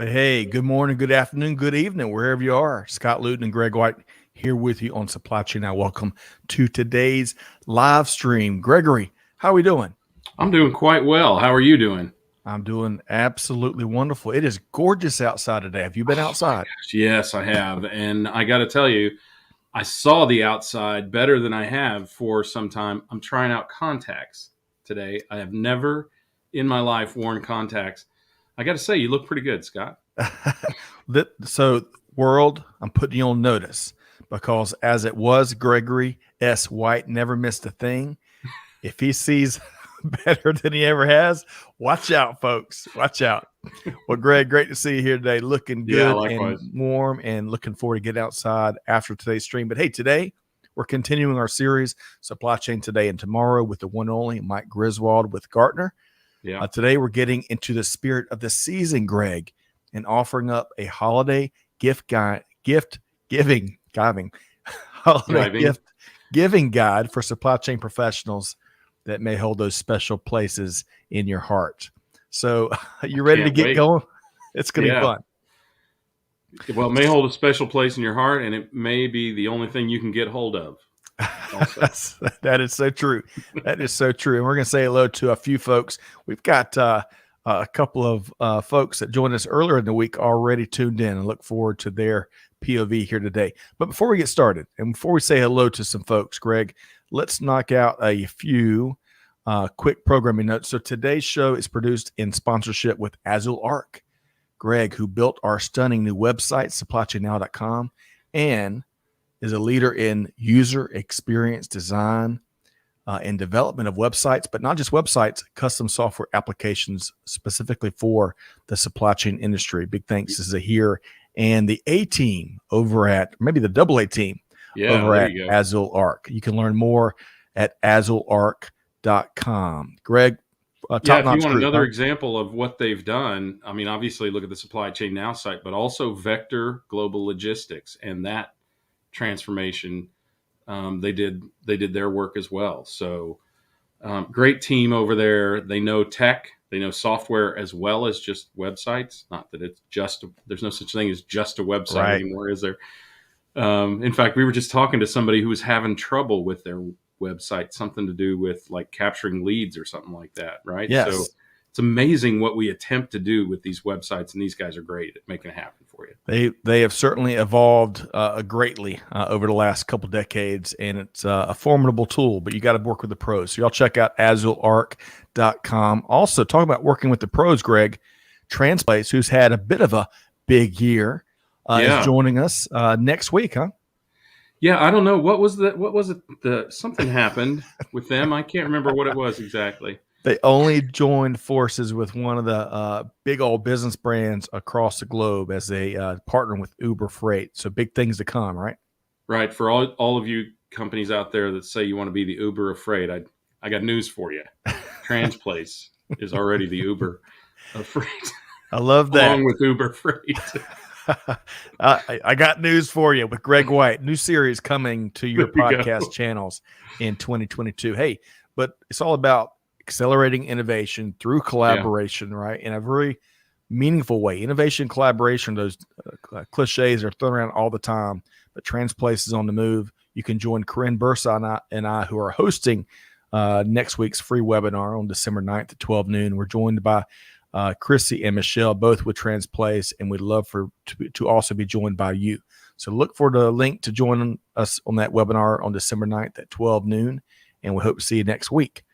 Hey, good morning, good afternoon, good evening, wherever you are. Scott Luton and Greg White here with you on Supply Chain Now. Welcome to today's live stream. Gregory, how are we doing? I'm doing quite well. How are you doing? I'm doing absolutely wonderful. It is gorgeous outside today. Have you been Oh my outside? gosh, yes, I have. And I got to tell you, I saw the outside better than I have for some time. I'm trying out contacts today. I have never in my life worn contacts. I got to say, you look pretty good, Scott. So, world, I'm putting you on notice because as it was, Gregory S. White never missed a thing. If he sees better than he ever has, watch out, folks. Watch out. Well, Greg, great to see you here today. Looking Yeah, good and likewise. warm and looking forward to getting outside after today's stream. But hey, today we're continuing our series, Supply Chain Today and Tomorrow, with the one and only Mike Griswold with Gartner. Yeah. Today we're getting into the spirit of the season, Greg, and offering up a holiday gift giving holiday Driving. gift giving guide for supply chain professionals that may hold those special places in your heart. So, you ready to Can't get wait. going? It's going to be Yeah. fun. Well, it may hold a special place in your heart, and it may be the only thing you can get hold of also. That is so true. That is so true. And we're going to say hello to a few folks. We've got a couple of folks that joined us earlier in the week already tuned in and look forward to their POV here today. But before we get started and before we say hello to some folks, Greg, let's knock out a few quick programming notes. So today's show is produced in sponsorship with Azul Arc. Greg, who built our stunning new website, supplychainnow.com, and is a leader in user experience design and development of websites, but not just websites, custom software applications specifically for the supply chain industry. Big thanks to Zahir and the A team over at, maybe the double A team Yeah, over there at you go. Azul Arc. You can learn more at azularc.com. Greg, Yeah, top if you notch want group, another huh? example of what they've done, I mean, obviously look at the Supply Chain Now site, but also Vector Global Logistics and that transformation. They did their work as well. So great team over there. They know tech, they know software as well as just websites. Not that it's just there's no such thing as just a website Right. anymore, is there? In fact, we were just talking to somebody who was having trouble with their website, something to do with like capturing leads or something like that, right? So Yes. it's amazing what we attempt to do with these websites, and these guys are great at making it happen for you. They have certainly evolved greatly over the last couple decades, and it's a formidable tool, but you got to work with the pros. So y'all check out azularc.com. Also, talking about working with the pros, Greg, Transplace, who's had a bit of a big year, is Yeah. joining us next week, huh? Yeah, I don't know what was it. Something happened with them. I can't remember what it was exactly. They only joined forces with one of the big old business brands across the globe as they partner with Uber Freight. So big things to come, right? Right, for all of you companies out there that say you want to be the Uber of freight, I got news for you. Transplace is already the Uber of freight, I love that. along with Uber Freight. I got news for you with Greg White. New series coming to your There you podcast go. channels in 2022. Hey, but it's all about accelerating innovation through Yeah, collaboration, right? In a very meaningful way. Innovation, collaboration, those cliches are thrown around all the time, but Transplace is on the move. You can join Corinne Bursa and I who are hosting next week's free webinar on December 9th at 12 noon. We're joined by Chrissy and Michelle, both with Transplace, and we'd love to also be joined by you. So look for the link to join us on that webinar on December 9th at 12 noon, and we hope to see you next week.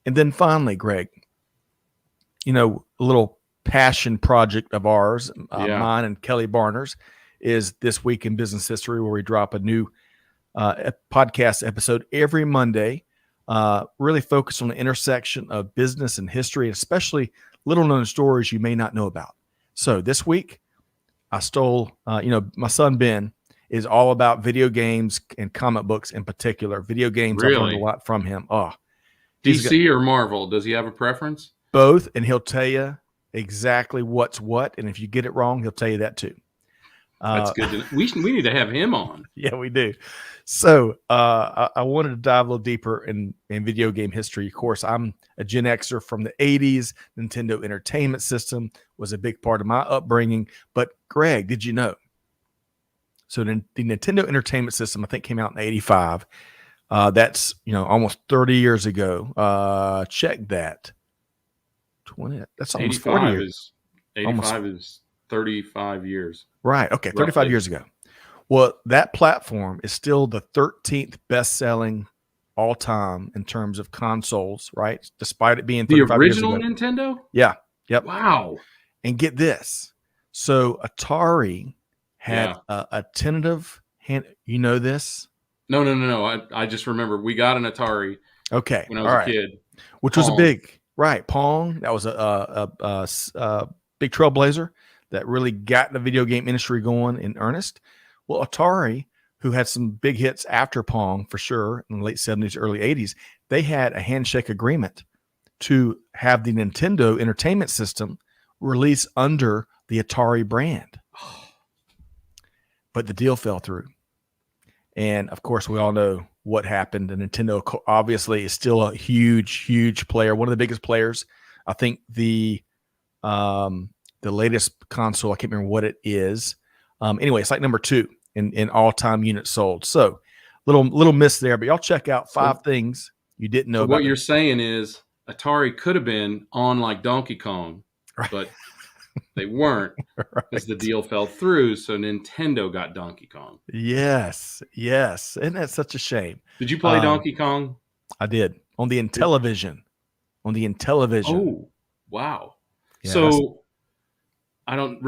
And then finally, Greg, a little passion project of ours, yeah, mine and Kelly Barner's, is This Week in Business History, where we drop a new podcast episode every Monday, really focused on the intersection of business and history, especially little known stories you may not know about. So this week, I stole, my son Ben is all about video games and comic books in particular. Video games, I've learned a really. lot from him. He's got DC or Marvel? Does he have a preference? both, and he'll tell you exactly what's what. And if you get it wrong, he'll tell you that too. That's good to know. We need to have him on. Yeah, we do. So I wanted to dive a little deeper in video game history. Of course, I'm a Gen Xer from the 80s. Nintendo Entertainment System was a big part of my upbringing. But Greg, did you know? So the Nintendo Entertainment System, I think, came out in 85. That's, almost 30 years ago. Check that. 20. That's almost 40 years. 85 is 35 years. Right. Okay. 35 years ago. Well, that platform is still the 13th best-selling all time in terms of consoles, right? Despite it being 35 years ago. The original Nintendo? Yeah. Yep. Wow. And get this. So Atari had a tentative hand. You know this? No. I just remember we got an Atari. Okay. When I was a kid. Which was a big, right. Pong. That was a big trailblazer that really got the video game industry going in earnest. Well, Atari, who had some big hits after Pong for sure in the late 70s, early 80s, they had a handshake agreement to have the Nintendo Entertainment System release under the Atari brand. But the deal fell through. And of course, we all know what happened. And Nintendo obviously is still a huge, huge player, one of the biggest players. I think the latest console, I can't remember what it is. Anyway, it's like number 2 in all-time units sold. So little miss there, but y'all check out 5 things you didn't know. So what you're saying is Atari could have been on like Donkey Kong, right, but they weren't because the deal fell through. So Nintendo got Donkey Kong. Yes. Isn't that such a shame? Did you play Donkey Kong? I did on the Intellivision. Oh, wow. Yeah, so I don't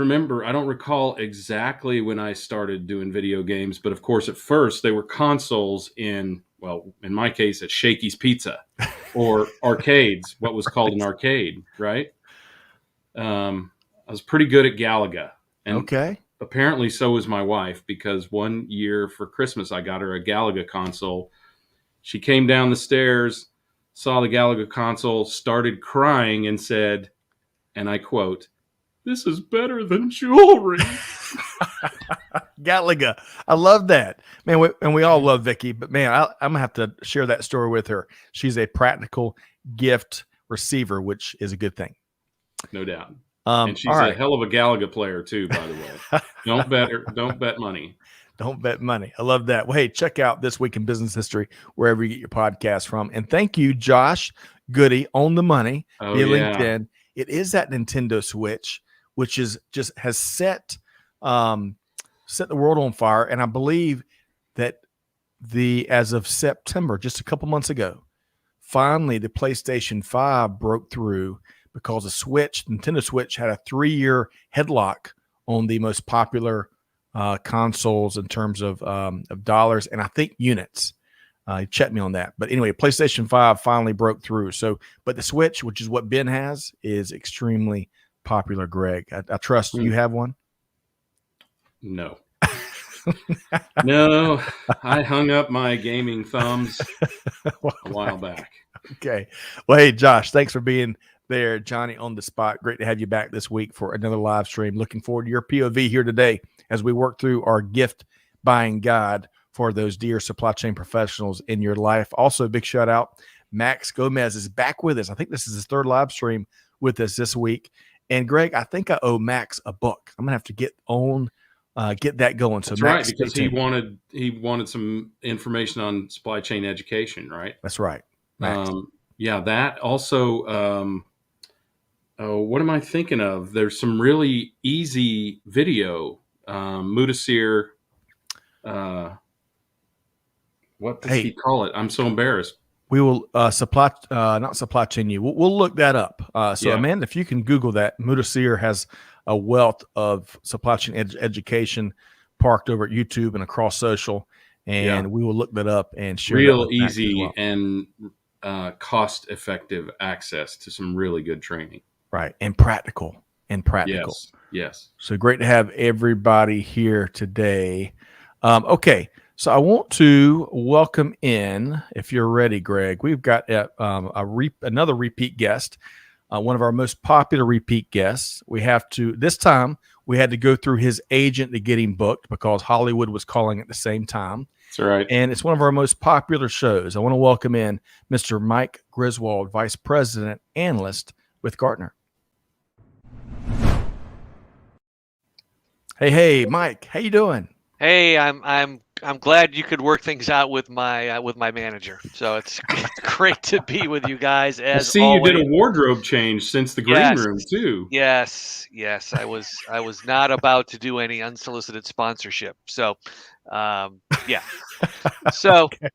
recall exactly when I started doing video games, but of course, at first they were consoles in my case, at Shakey's Pizza or arcades, what was called an arcade, right? I was pretty good at Galaga. And apparently so was my wife, because one year for Christmas, I got her a Galaga console. She came down the stairs, saw the Galaga console, started crying and said, and I quote, "This is better than jewelry." Galaga. I love that, man. We all love Vicky, but man, I'm gonna have to share that story with her. She's a practical gift receiver, which is a good thing, no doubt. And she's a hell of a Galaga player too, by the way. Don't bet her. Don't bet money. Don't bet money. I love that. Well, hey, check out This Week in Business History wherever you get your podcast from, and thank you, Josh Goody, on the money via LinkedIn. It is that Nintendo Switch, which is just has set the world on fire. And I believe that as of September, just a couple months ago, finally the PlayStation 5 broke through because Nintendo Switch had a 3-year headlock on the most popular consoles in terms of dollars and I think units. Check me on that. But anyway, PlayStation 5 finally broke through. So, but the Switch, which is what Ben has, is extremely popular, Greg. I trust you have one? No. No, I hung up my gaming thumbs a while back. Okay. Well, hey, Josh, thanks for being there. Johnny on the spot. Great to have you back this week for another live stream. Looking forward to your POV here today as we work through our gift buying guide for those dear supply chain professionals in your life. Also, big shout out. Max Gomez is back with us. I think this is his 3rd live stream with us this week. And Greg, I think I owe Max a book. I'm gonna have to get that going. So that's Max, right, because he wanted some information on supply chain education, right? That's right. Max. That also. What am I thinking of? There's some really easy video. Mudasir. What does he call it? I'm so embarrassed. We will not supply chain you. We'll look that up. Amanda, if you can Google that, Mudasir has a wealth of supply chain education parked over at YouTube and across social, and we will look that up and share. Real easy and cost-effective access to some really good training. Right, and practical. Yes. So great to have everybody here today. Okay. So I want to welcome in, if you're ready, Greg. We've got another repeat guest, one of our most popular repeat guests. This time We had to go through his agent to get him booked because Hollywood was calling at the same time. That's right. And it's one of our most popular shows. I want to welcome in Mr. Mike Griswold, Vice President Analyst with Gartner. Hey, Mike, how you doing? Hey, I'm glad you could work things out with my manager. So it's great to be with you guys I as see always. you did a wardrobe change since the green room too. Yes. I was not about to do any unsolicited sponsorship. So, yeah. So Okay.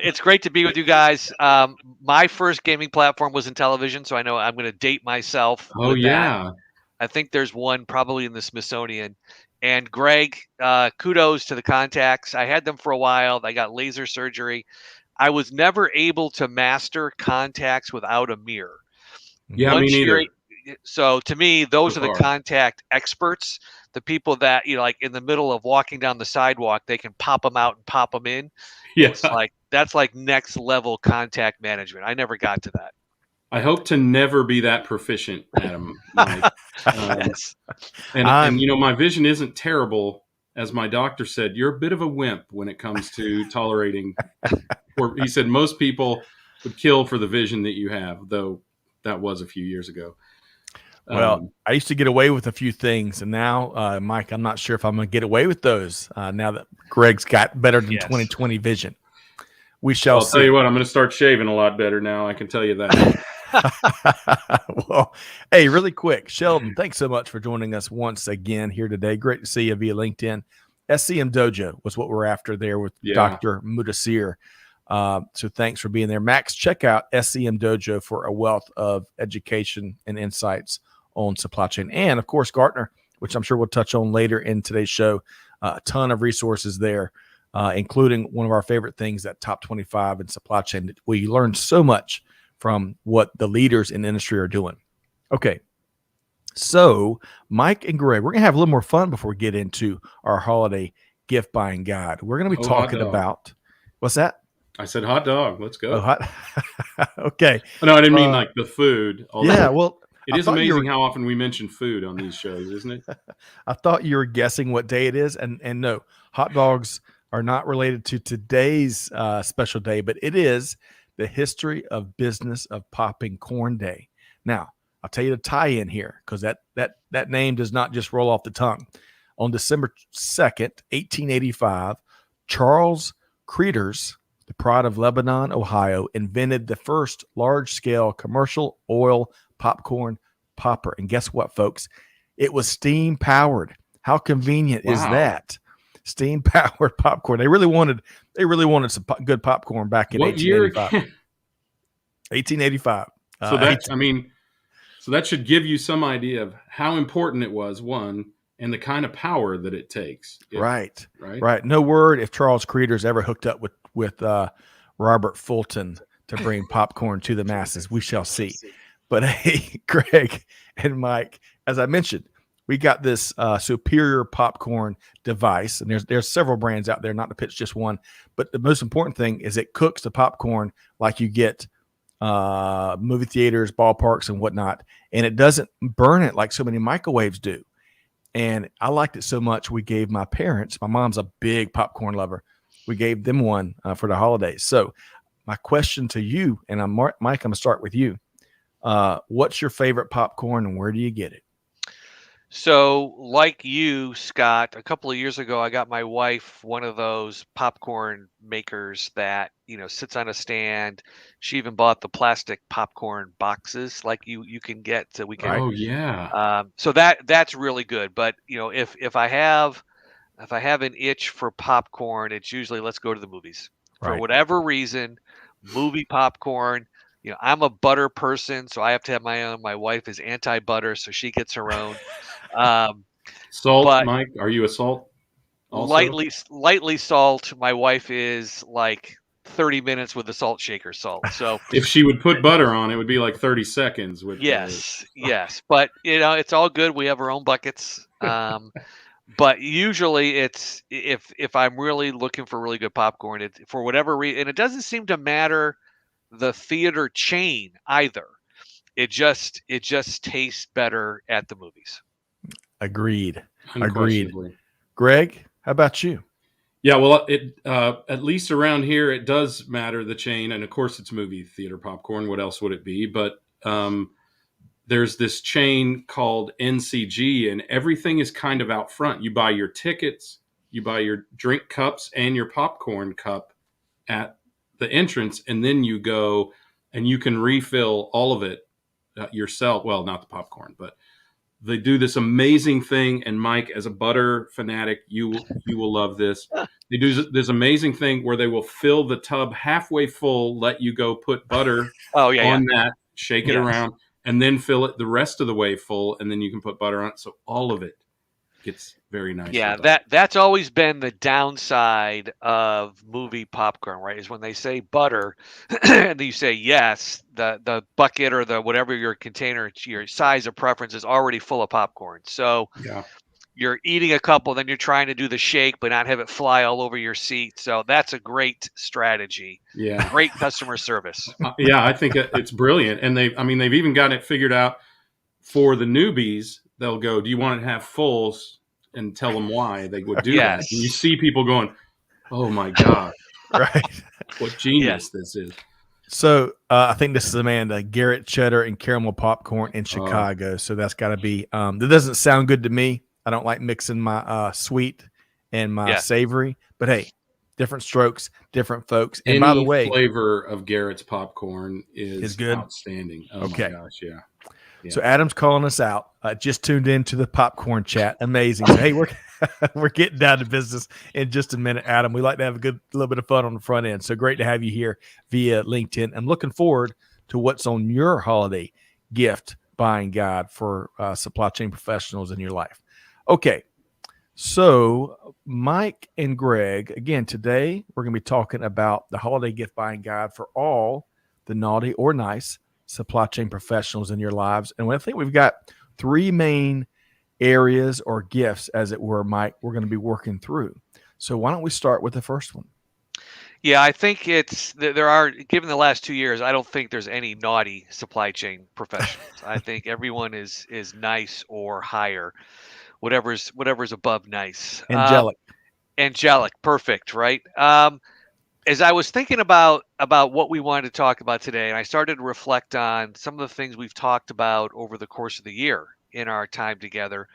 it's great to be with you guys. My first gaming platform was in television, so I know I'm going to date myself. Oh with yeah. that. I think there's one probably in the Smithsonian. And Greg, kudos to the contacts. I had them for a while. I got laser surgery. I was never able to master contacts without a mirror. Yeah, me neither. So to me, those So are the far. contact experts. The people that, like in the middle of walking down the sidewalk, they can pop them out and pop them in. Yeah. It's like that's like next level contact management. I never got to that. I hope to never be that proficient, Adam. Mike. Yes. And my vision isn't terrible. As my doctor said, you're a bit of a wimp when it comes to tolerating. Or he said most people would kill for the vision that you have, though that was a few years ago. Well, I used to get away with a few things, and now, Mike, I'm not sure if I'm going to get away with those now that Greg's got better than 20/20 vision. We shall see. I'll tell you what, I'm going to start shaving a lot better now. I can tell you that. Well, hey, really quick, Sheldon, thanks so much for joining us once again here today. Great to see you via LinkedIn. SCM Dojo was what we're after there with Dr. Mudassir. So thanks for being there. Max, check out SCM Dojo for a wealth of education and insights on supply chain. And, of course, Gartner, which I'm sure we'll touch on later in today's show. A ton of resources there, including one of our favorite things, that top 25 in supply chain, where you learn so much from what the leaders in the industry are doing. Okay, so Mike and Greg, we're going to have a little more fun before we get into our holiday gift buying guide. We're going to be talking about, what's that? I said hot dog. Let's go. Okay. No, I didn't mean like the food. Yeah, well, it is amazing how often we mention food on these shows, isn't it? I thought you were guessing what day it is, and no, hot dogs are not related to today's special day, but it is the history of business of popping corn day. Now, I'll tell you the tie-in here, because that name does not just roll off the tongue. On December 2nd, 1885, Charles Creters, the pride of Lebanon, Ohio, invented the first large-scale commercial oil popcorn popper. And guess what, folks? It was steam-powered. How convenient is that? Steam-powered popcorn. They really wanted some good popcorn back in 1885. 1885. So that should give you some idea of how important it was, one, and the kind of power that it takes. Right. No word if Charles Creters ever hooked up with Robert Fulton to bring popcorn to the masses. We shall see. But hey, Greg and Mike, as I mentioned, we got this superior popcorn device, and there's several brands out there, not to pitch just one. But the most important thing is it cooks the popcorn like you get movie theaters, ballparks, and whatnot, and it doesn't burn it like so many microwaves do. And I liked it so much, we gave my parents. My mom's a big popcorn lover. We gave them one for the holidays. So my question to you, and Mike, I'm going to start with you. What's your favorite popcorn, and where do you get it? So like you, Scott, a couple of years ago, I got my wife one of those popcorn makers that, sits on a stand. She even bought the plastic popcorn boxes like you can get. So we can. Oh yeah. So that's really good. But if I have an itch for popcorn, it's usually let's go to the movies. For whatever reason, movie popcorn. I'm a butter person, so I have to have my own. My wife is anti-butter, so she gets her own. Salt, Mike? Are you a salt? Also? Lightly salt. My wife is like 30 minutes with the salt shaker salt. So if she would put butter on, it would be like 30 seconds. With yes. But it's all good. We have our own buckets. But usually it's if I'm really looking for really good popcorn, for whatever reason, and it doesn't seem to matter the theater chain either. It just tastes better at the movies. Agreed. Unquestionably. Greg, how about you? Yeah, well, it at least around here, it does matter the chain, and of course, it's movie theater popcorn. What else would it be? But there's this chain called NCG, and everything is kind of out front. You buy your tickets, you buy your drink cups, and your popcorn cup at the entrance, and then you go and you can refill all of it yourself. Well, not the popcorn, but they do this amazing thing. And Mike, as a butter fanatic, you will love this. They do this amazing thing where they will fill the tub halfway full, let you go put butter on that, shake it around, and then fill it the rest of the way full, and then you can put butter on it. So all of it gets very nice. Yeah, that's always been the downside of movie popcorn, right? Is when they say butter, and you say yes, the bucket or the whatever your container, your size of preference is already full of popcorn. So you're eating a couple, then you're trying to do the shake, but not have it fly all over your seat. So that's a great strategy. Yeah, great customer service. Yeah, I think it's brilliant, and they've even got it figured out for the newbies. They'll go, "Do you want it to have fulls?" And tell them why they would do that. And you see people going, "Oh my God, right? What genius this is!" So I think this is Amanda Garrett cheddar and caramel popcorn in Chicago. So that's got to be. That doesn't sound good to me. I don't like mixing my sweet and my savory. But hey, different strokes, different folks. And by the way, flavor of Garrett's popcorn is good, outstanding. Oh my gosh, yeah. So Adam's calling us out. Just tuned into the popcorn chat. Amazing. So hey, we're getting down to business in just a minute, Adam. We like to have a little bit of fun on the front end. So great to have you here via LinkedIn. I'm looking forward to what's on your holiday gift buying guide for supply chain professionals in your life. Okay. So Mike and Greg, again, today we're going to be talking about the holiday gift buying guide for all the naughty or nice supply chain professionals in your lives. And I think we've got three main areas or gifts, as it were, Mike, we're going to be working through. So why don't we start with the first one? Yeah, I think there are, given the last 2 years, I don't think there's any naughty supply chain professionals. I think everyone is nice or higher, whatever's above nice. Angelic, perfect, right? As I was thinking about what we wanted to talk about today, and I started to reflect on some of the things we've talked about over the course of the year in our time together,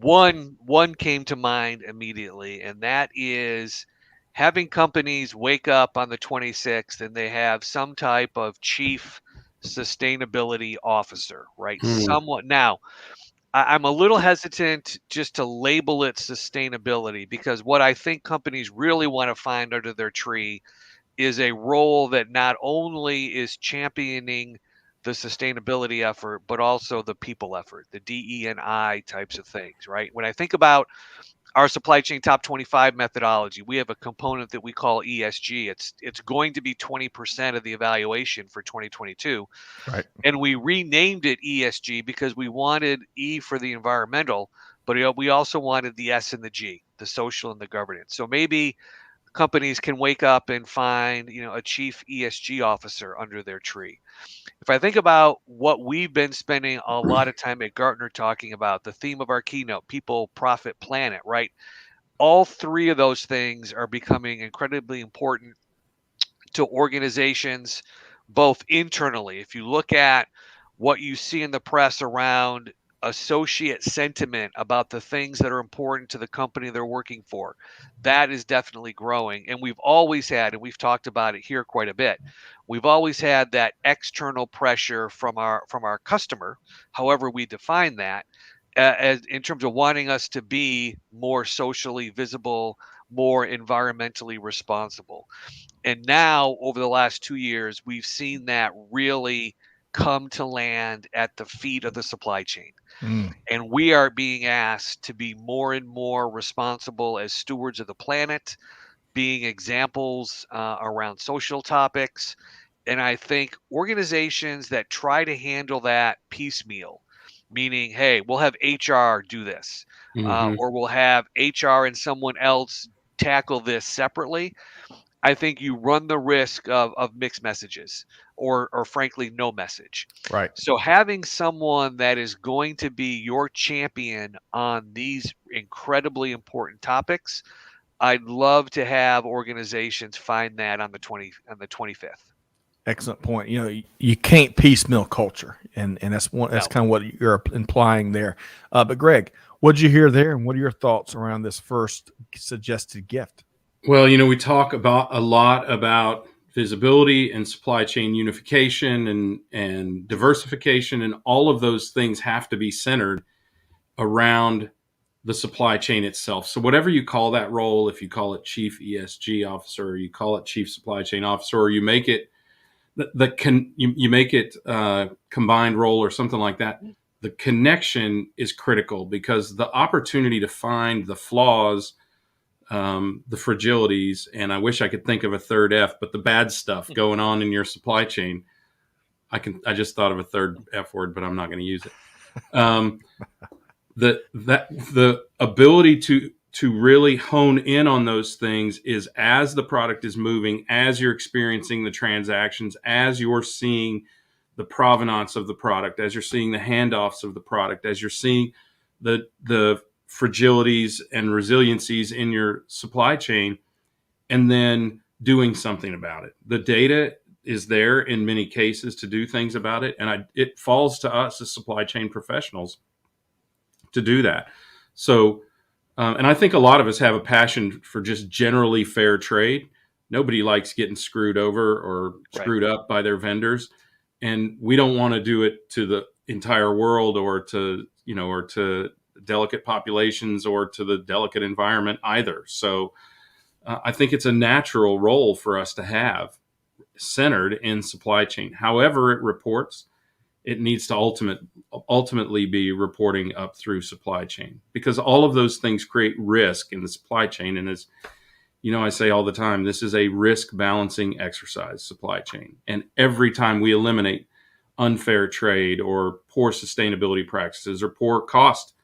one came to mind immediately, and that is having companies wake up on the 26th and they have some type of chief sustainability officer, right? Somewhat. Now, I'm a little hesitant just to label it sustainability, because what I think companies really want to find under their tree is a role that not only is championing the sustainability effort, but also the people effort, the DE&I types of things, right? When I think about our supply chain top 25 methodology, we have a component that we call ESG. It's going to be 20% of the evaluation for 2022. Right. And we renamed it ESG because we wanted E for the environmental, but we also wanted the S and the G, the social and the governance. So maybe companies can wake up and find, a chief ESG officer under their tree. If I think about what we've been spending a lot of time at Gartner talking about, the theme of our keynote, people, profit, planet, right? All three of those things are becoming incredibly important to organizations, both internally. If you look at what you see in the press around associate sentiment about the things that are important to the company they're working for, that is definitely growing. And we've always had, and we've talked about it here quite a bit, we've always had that external pressure from our customer, however we define that, as in terms of wanting us to be more socially visible, more environmentally responsible. And now, over the last 2 years, we've seen that really come to land at the feet of the supply chain. And we are being asked to be more and more responsible as stewards of the planet, being examples around social topics. And I think organizations that try to handle that piecemeal, meaning, hey, we'll have HR do this, or we'll have HR and someone else tackle this separately, I think you run the risk of mixed messages. or frankly, no message. Right. So having someone that is going to be your champion on these incredibly important topics, I'd love to have organizations find that on the 25th. Excellent point. You can't piecemeal culture, and that's No. kind of what you're implying there. But Greg, what did you hear there, and what are your thoughts around this first suggested gift? Well, we talk a lot about visibility and supply chain unification and diversification, and all of those things have to be centered around the supply chain itself. So whatever you call that role, if you call it chief ESG officer, or you call it chief supply chain officer, or you make it you make it combined role or something like that, the connection is critical, because the opportunity to find the flaws, the fragilities, and I wish I could think of a third F, but the bad stuff going on in your supply chain. I just thought of a third F word, but I'm not going to use it. The ability to really hone in on those things is as the product is moving, as you're experiencing the transactions, as you're seeing the provenance of the product, as you're seeing the handoffs of the product, as you're seeing the fragilities and resiliencies in your supply chain, and then doing something about it. The data is there in many cases to do things about it, and it falls to us as supply chain professionals to do that. So, and I think a lot of us have a passion for just generally fair trade. Nobody likes getting screwed over or screwed up by their vendors, and we don't want to do it to the entire world, or to delicate populations, or to the delicate environment either. So I think it's a natural role for us to have centered in supply chain. However it reports, it needs to ultimately be reporting up through supply chain, because all of those things create risk in the supply chain. And as I say all the time, this is a risk balancing exercise, supply chain. And every time we eliminate unfair trade, or poor sustainability practices, or poor cost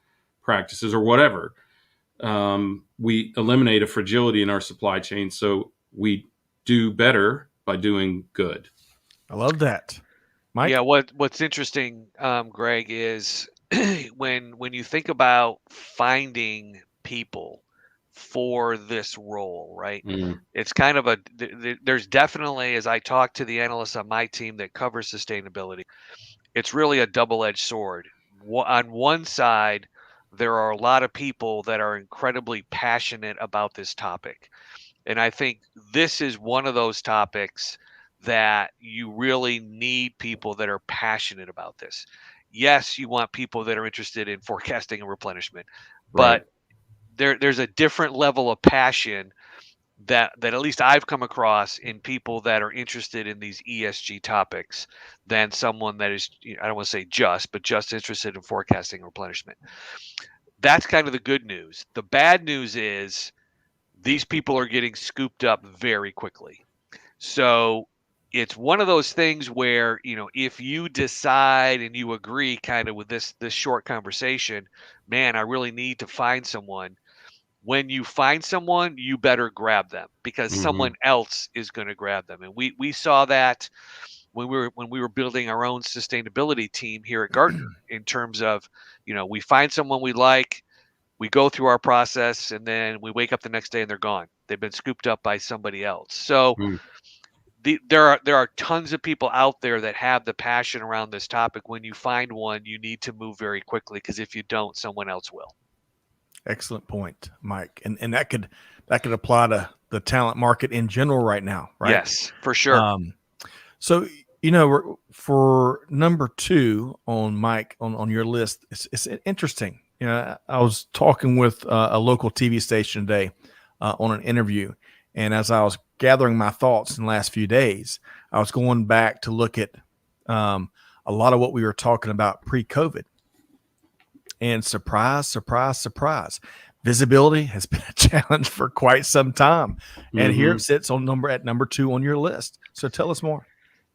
practices, or whatever, we eliminate a fragility in our supply chain. So we do better by doing good. I love that. Mike? Yeah, what's interesting, Greg, is when you think about finding people for this role, right? It's kind of there's definitely, as I talk to the analysts on my team that covers sustainability, it's really a double-edged sword. On one side, there are a lot of people that are incredibly passionate about this topic. And I think this is one of those topics that you really need people that are passionate about this. Yes, you want people that are interested in forecasting and replenishment, but there's a different level of passion that at least I've come across in people that are interested in these ESG topics than someone that is, I don't want to say but just interested in forecasting and replenishment. That's kind of the good news. The bad news is these people are getting scooped up very quickly. So it's one of those things where, if you decide and you agree kind of with this short conversation, man, I really need to find someone. When you find someone, you better grab them, because someone else is going to grab them. And we saw that when we were building our own sustainability team here at Gartner, in terms of, we find someone we like, we go through our process, and then we wake up the next day and they're gone. They've been scooped up by somebody else. So there are tons of people out there that have the passion around this topic. When you find one, you need to move very quickly, because if you don't, someone else will. Excellent point, Mike. And that could apply to the talent market in general right now, right? Yes, for sure. So, for number 2 on Mike on your list, it's interesting. I was talking with a local TV station today on an interview, and as I was gathering my thoughts in the last few days, I was going back to look at a lot of what we were talking about pre-COVID. And surprise, surprise, surprise, visibility has been a challenge for quite some time. And here it sits at number 2 on your list. So tell us more.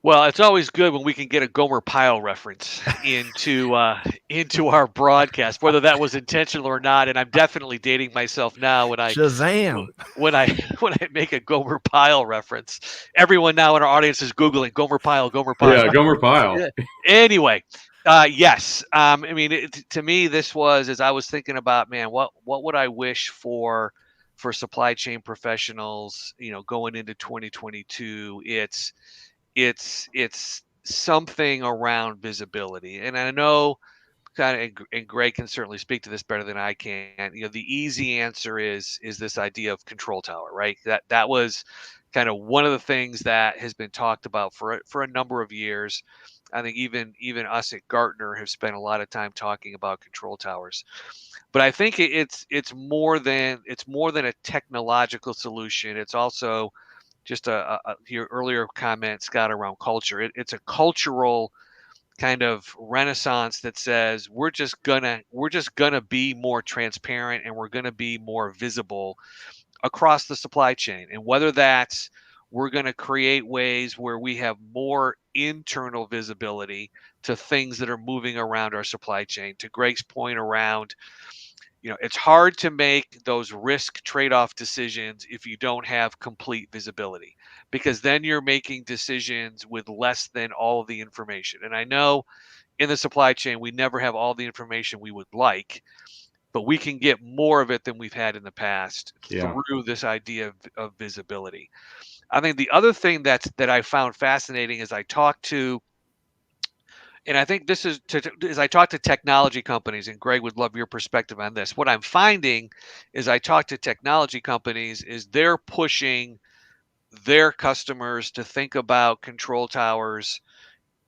Well, it's always good when we can get a Gomer Pyle reference into our broadcast, whether that was intentional or not. And I'm definitely dating myself now when I Shazam! when I when I make a Gomer Pyle reference. Everyone now in our audience is Googling Gomer Pyle, Gomer Pyle. Yeah, Gomer Pyle. Yeah. Anyway, yes. I mean, to me, this was, as I was thinking about, man, what would I wish for supply chain professionals, going into 2022? It's something around visibility, and I know and Greg can certainly speak to this better than I can. The easy answer is this idea of control tower, right? That was kind of one of the things that has been talked about for a number of years. I think even us at Gartner have spent a lot of time talking about control towers. But I think it's more than a technological solution. It's also just your earlier comment, Scott, around culture. It's a cultural kind of renaissance that says we're just gonna be more transparent, and we're gonna be more visible across the supply chain. And whether that's we're going to create ways where we have more internal visibility to things that are moving around our supply chain. To Greg's point around, it's hard to make those risk trade-off decisions if you don't have complete visibility, because then you're making decisions with less than all of the information. And I know in the supply chain, we never have all the information we would like, but we can get more of it than we've had in the past through this idea of visibility. I think the other thing that I found fascinating as I talk to, and I think this is as I talk to technology companies, and Greg would love your perspective on this. What I'm finding is I talk to technology companies is they're pushing their customers to think about control towers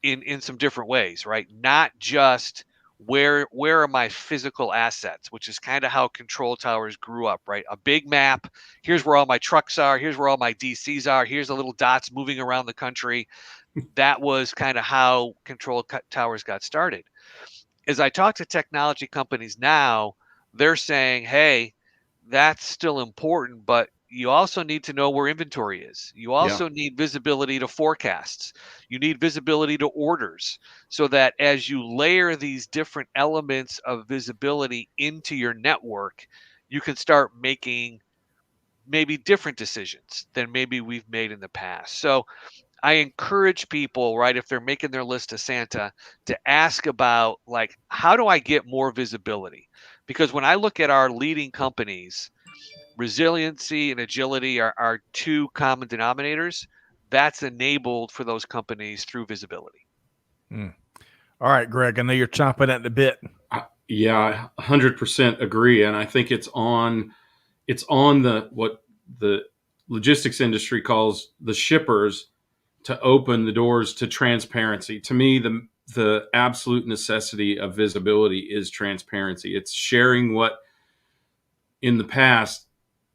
in some different ways, right? Not just where are my physical assets, which is kind of how control towers grew up, right? A big map. Here's where all my trucks are. Here's where all my DCs are. Here's the little dots moving around the country. That was kind of how control towers got started. As I talk to technology companies now, they're saying, hey, that's still important, but you also need to know where inventory is. You also need visibility to forecasts. You need visibility to orders, so that as you layer these different elements of visibility into your network, you can start making maybe different decisions than maybe we've made in the past. So I encourage people, right, if they're making their list to Santa, to ask about, like, how do I get more visibility? Because when I look at our leading companies, resiliency and agility are two common denominators. That's enabled for those companies through visibility. All right, Greg, I know you're chomping at the bit. Yeah, 100% agree. And I think it's on what the logistics industry calls the shippers to open the doors to transparency. To me, the absolute necessity of visibility is transparency. It's sharing what, in the past,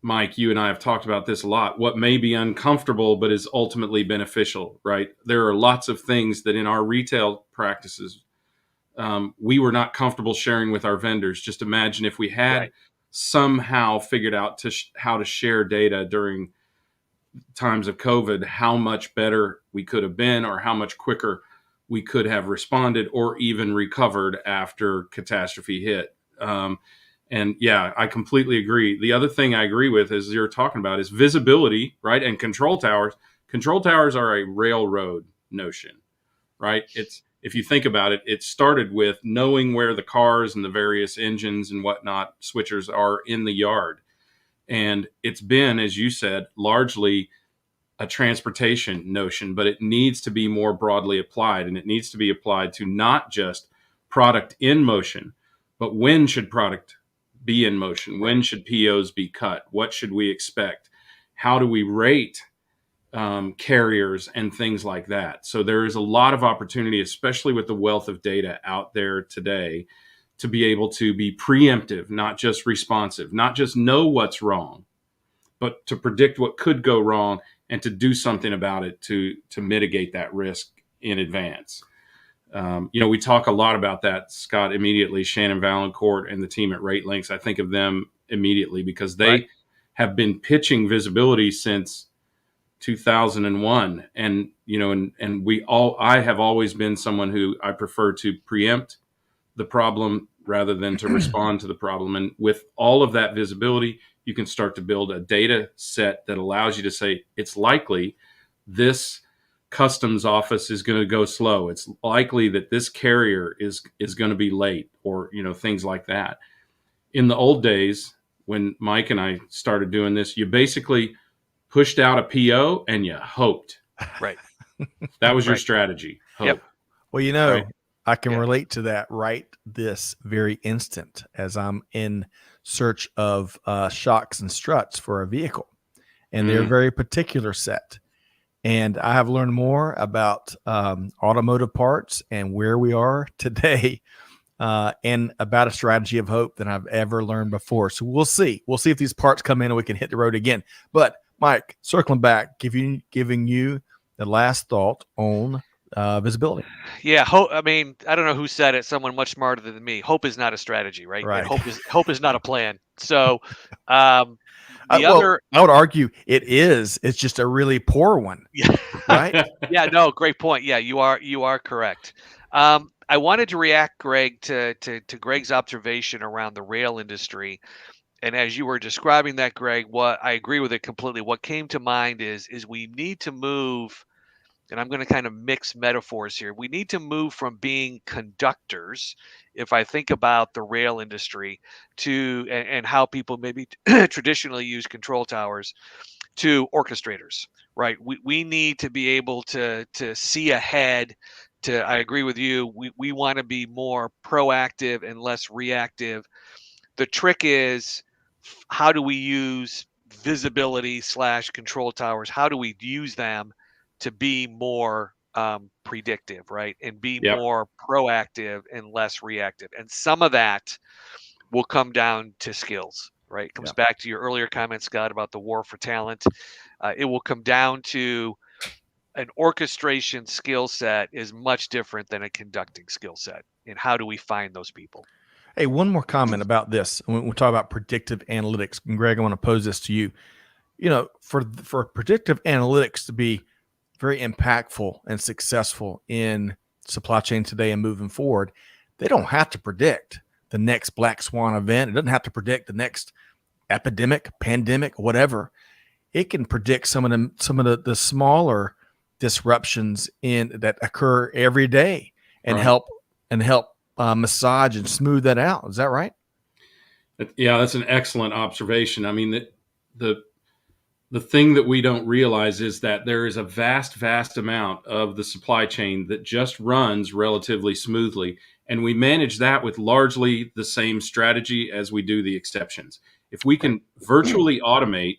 Mike, you and I have talked about this a lot, what may be uncomfortable but is ultimately beneficial, right? There are lots of things that in our retail practices, we were not comfortable sharing with our vendors. Just imagine if we had somehow figured out how to share data during times of COVID, how much better we could have been, or how much quicker we could have responded or even recovered after catastrophe hit. And yeah, I completely agree. The other thing I agree with, as you're talking about, is visibility, right? And control towers. Control towers are a railroad notion, right? If you think about it, it started with knowing where the cars and the various engines and whatnot, switchers, are in the yard. And it's been, as you said, largely a transportation notion, but it needs to be more broadly applied. And it needs to be applied to not just product in motion, but when should product be in motion? When should POs be cut? What should we expect? How do we rate carriers and things like that? So there is a lot of opportunity, especially with the wealth of data out there today, to be able to be preemptive, not just responsive, not just know what's wrong, but to predict what could go wrong and to do something about it to mitigate that risk in advance. We talk a lot about that, Scott, immediately. Shannon Valancourt and the team at Rate Links, I think of them immediately because they have been pitching visibility since 2001. And, I have always been someone who I prefer to preempt the problem rather than to respond to the problem. And with all of that visibility, you can start to build a data set that allows you to say, it's likely this customs office is going to go slow. It's likely that this carrier is going to be late, or, things like that. In the old days, when Mike and I started doing this, you basically pushed out a PO and you hoped. Right. That was your strategy. Hope. Yep. Well, right? I can relate to that right this very instant as I'm in search of shocks and struts for a vehicle. And they're very particular set. And I have learned more about automotive parts and where we are today and about a strategy of hope than I've ever learned before. So we'll see. We'll see if these parts come in and we can hit the road again. But Mike, circling back, giving you the last thought on visibility. Yeah. Hope. I mean, I don't know who said it. Someone much smarter than me. Hope is not a strategy, right? Right. And hope is not a plan. So, I would argue it is. It's just a really poor one. Yeah. Right. Yeah. No. Great point. Yeah. You are correct. I wanted to react, Greg, to Greg's observation around the rail industry. And as you were describing that, Greg, what I agree with it completely. What came to mind is we need to move, and I'm going to kind of mix metaphors here. We need to move from being conductors, if I think about the rail industry, to and how people maybe traditionally use control towers, to orchestrators, right? We need to be able to see ahead. I agree with you. We want to be more proactive and less reactive. The trick is, how do we use visibility / control towers? How do we use them to be more predictive, right? And be more proactive and less reactive. And some of that will come down to skills, right? It comes back to your earlier comment, Scott, about the war for talent. It will come down to an orchestration skill set is much different than a conducting skill set. And how do we find those people? Hey, one more comment about this. When we talk about predictive analytics, and Greg, I want to pose this to you. For predictive analytics to be very impactful and successful in supply chain today and moving forward, they don't have to predict the next black swan event. It doesn't have to predict the next epidemic, pandemic, whatever. It can predict some of the smaller disruptions that occur every day and help massage and smooth that out. Is that right? Yeah, that's an excellent observation. I mean, the thing that we don't realize is that there is a vast amount of the supply chain that just runs relatively smoothly. And we manage that with largely the same strategy as we do the exceptions. If we can virtually automate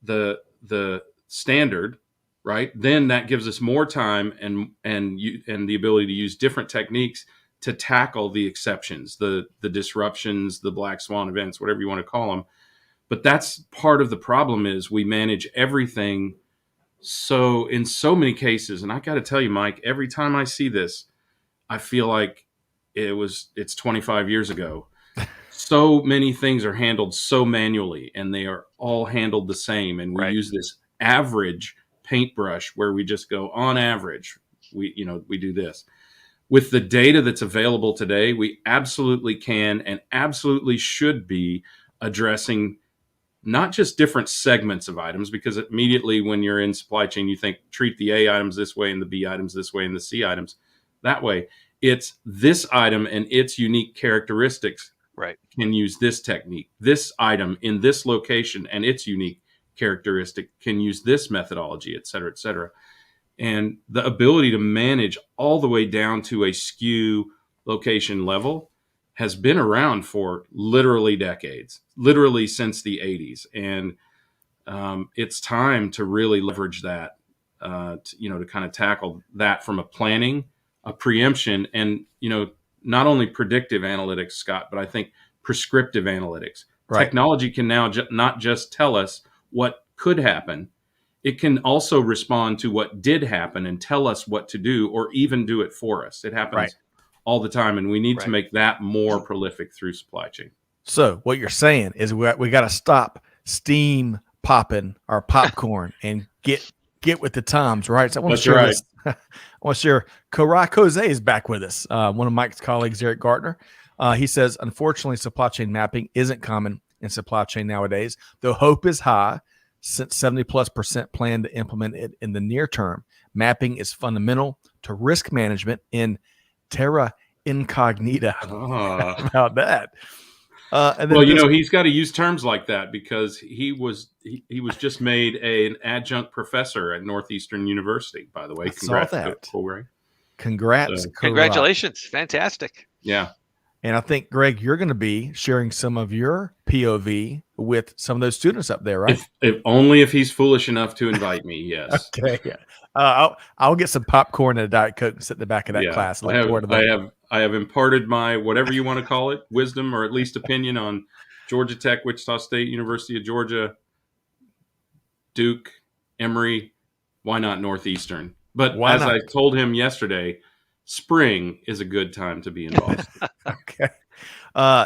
the standard, right, then that gives us more time and the ability to use different techniques to tackle the exceptions, the disruptions, the black swan events, whatever you want to call them. But that's part of the problem is we manage everything. So in so many cases, and I got to tell you, Mike, every time I see this, I feel like it's 25 years ago. So many things are handled so manually, and they are all handled the same. And we use this average paintbrush where we just go, on average, we do this. With the data that's available today, we absolutely can and absolutely should be addressing not just different segments of items, because immediately when you're in supply chain, you think treat the A items this way and the B items this way and the C items that way. It's this item and its unique characteristics can use this technique. This item in this location and its unique characteristic can use this methodology, et cetera, et cetera. And the ability to manage all the way down to a SKU location level has been around for literally decades, literally since the 80s. And it's time to really leverage that, to kind of tackle that from a planning, a preemption, and, not only predictive analytics, Scott, but I think prescriptive analytics. Right. Technology can now not just tell us what could happen. It can also respond to what did happen and tell us what to do, or even do it for us. It happens all the time, and we need to make that more prolific through supply chain. So what you're saying is we got to stop steam popping our popcorn and get get with the times, right? So I want to That's share right. this. I want to share. Karak Jose is back with us. One of Mike's colleagues here at Gartner. He says, unfortunately, supply chain mapping isn't common in supply chain nowadays, though hope is high since 70+% plan to implement it in the near term. Mapping is fundamental to risk management in terra incognita. How about that? And then Well, he's got to use terms like that because he was just made an adjunct professor at Northeastern University. By the way, congrats, Greg. Congrats, congratulations, fantastic. Yeah. And I think, Greg, you're going to be sharing some of your POV with some of those students up there, right? If only if he's foolish enough to invite me, yes. Okay. Yeah. I'll get some popcorn and a Diet Coke and sit in the back of that class. I have imparted my, whatever you want to call it, wisdom or at least opinion on Georgia Tech, Wichita State, University of Georgia, Duke, Emory. Why not Northeastern? But as I told him yesterday, spring is a good time to be in Boston. Okay.